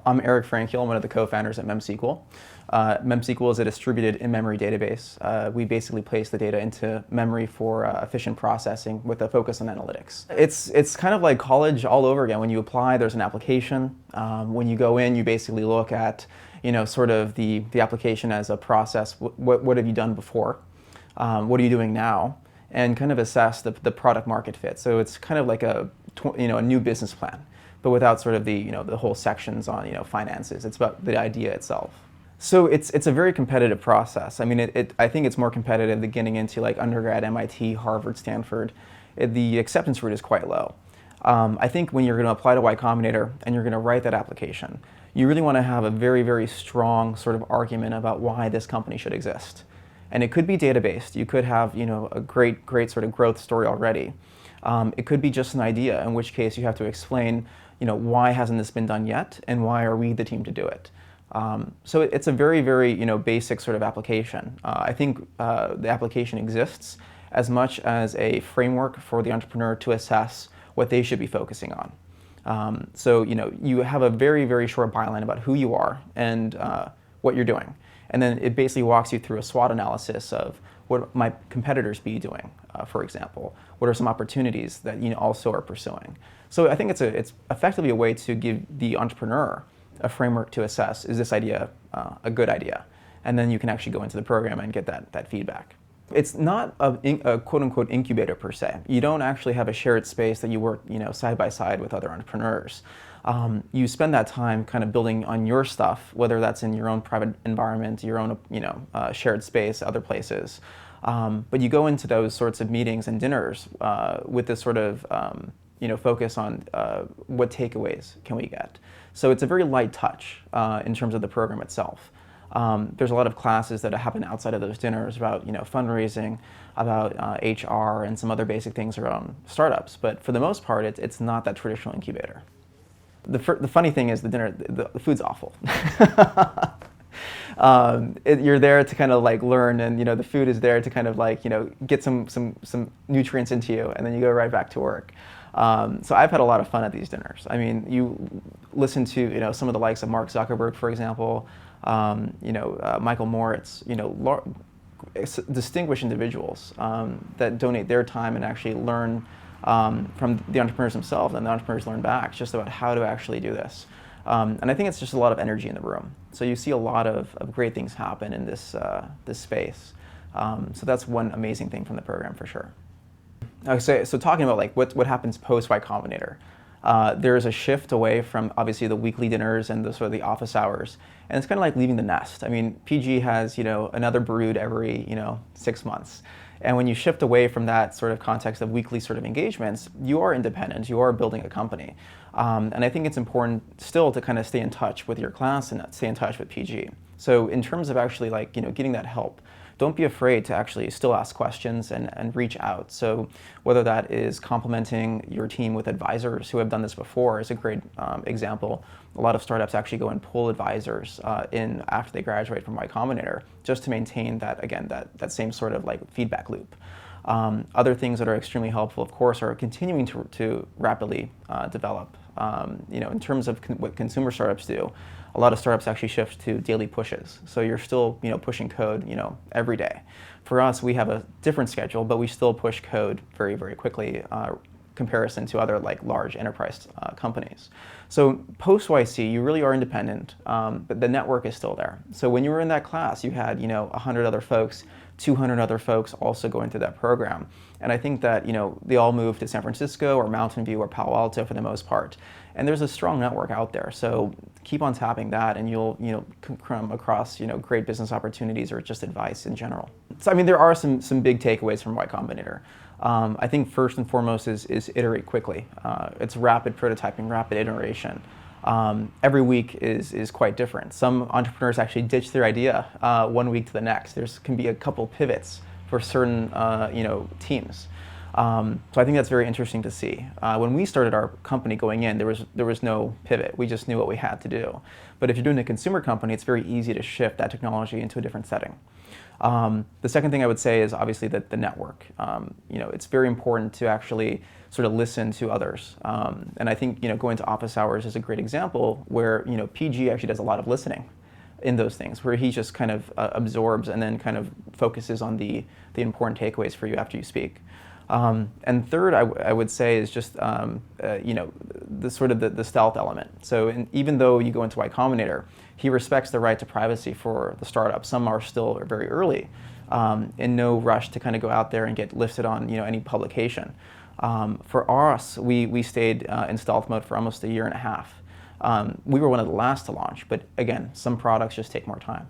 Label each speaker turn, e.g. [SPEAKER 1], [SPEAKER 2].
[SPEAKER 1] I'm Eric Frenkiel. I'm one of the co-founders at MemSQL. MemSQL is a distributed in-memory database. We basically place the data into memory for efficient processing with a focus on analytics. It's kind of like college all over again. When you apply, there's an application. When you go in, you basically look at sort of the application as a process. What have you done before? What are you doing now? And kind of assess the product market fit. So it's kind of like a new business plan, but without sort of the whole sections on finances. It's about the idea itself. So it's a very competitive process. I mean, I think it's more competitive than getting into like undergrad, MIT, Harvard, Stanford. The acceptance rate is quite low. I think when you're going to apply to Y Combinator and you're going to write that application, you really want to have a very, very strong sort of argument about why this company should exist. And it could be data-based. You could have a great sort of growth story already. It could be just an idea, in which case you have to explain why hasn't this been done yet, and why are we the team to do it. So it's a very, very basic sort of application. I think the application exists as much as a framework for the entrepreneur to assess what they should be focusing on. So you have a very, very short byline about who you are and what you're doing. And then it basically walks you through a SWOT analysis of what might competitors be doing, for example. What are some opportunities that you also are pursuing? So I think it's effectively a way to give the entrepreneur a framework to assess, is this idea a good idea? And then you can actually go into the program and get that feedback. It's not a quote-unquote incubator per se. You don't actually have a shared space that you work side by side with other entrepreneurs. You spend that time kind of building on your stuff, whether that's in your own private environment, your own shared space, other places. But you go into those sorts of meetings and dinners with this sort of focus on what takeaways can we get. So it's a very light touch in terms of the program itself. There's a lot of classes that happen outside of those dinners about fundraising, about HR, and some other basic things around startups. But for the most part, it's not that traditional incubator. The funny thing is the food's awful. You're there to kind of like learn, and the food is there to kind of like get some nutrients into you, and then you go right back to work. So I've had a lot of fun at these dinners. I mean, you listen to some of the likes of Mark Zuckerberg, for example, Michael Moritz, distinguished individuals that donate their time and actually learn from the entrepreneurs themselves, and the entrepreneurs learn back just about how to actually do this. And I think it's just a lot of energy in the room. So you see a lot of great things happen in this space. So that's one amazing thing from the program for sure. Okay, so talking about like what happens post Y Combinator, there's a shift away from obviously the weekly dinners and the sort of the office hours, and it's kind of like leaving the nest. I mean, PG has another brood every 6 months. And when you shift away from that sort of context of weekly sort of engagements, you are independent, you are building a company. And I think it's important still to kind of stay in touch with your class and stay in touch with PG. So in terms of actually like, getting that help, don't be afraid to actually still ask questions and reach out. So whether that is complementing your team with advisors who have done this before is a great example. A lot of startups actually go and pull advisors in after they graduate from Y Combinator just to maintain that, again, that same sort of like feedback loop. Other things that are extremely helpful, of course, are continuing to rapidly develop. In terms of what consumer startups do, a lot of startups actually shift to daily pushes. So you're still, pushing code, every day. For us, we have a different schedule, but we still push code very, very quickly comparison to other like large enterprise companies. So post YC, you really are independent, but the network is still there. So when you were in that class, you had 100 other folks, 200 other folks also going through that program. And I think that they all moved to San Francisco or Mountain View or Palo Alto for the most part. And there's a strong network out there. So keep on tapping that, and you'll come across great business opportunities or just advice in general. So I mean, there are some big takeaways from Y Combinator. I think first and foremost is iterate quickly. It's rapid prototyping, rapid iteration. Every week is quite different. Some entrepreneurs actually ditch their idea 1 week to the next. Can be a couple pivots for certain teams. So I think that's very interesting to see. When we started our company going in, there was no pivot. We just knew what we had to do. But if you're doing a consumer company, it's very easy to shift that technology into a different setting. The second thing I would say is obviously the network. It's very important to actually sort of listen to others. And I think going to office hours is a great example where PG actually does a lot of listening in those things, where he just kind of absorbs and then kind of focuses on the important takeaways for you after you speak. And third, I would say is just the sort of the stealth element. So even though you go into Y Combinator, he respects the right to privacy for the startup. Some are still very early, in no rush to kind of go out there and get listed on any publication. For us, we stayed in stealth mode for almost a year and a half. We were one of the last to launch, but again, some products just take more time.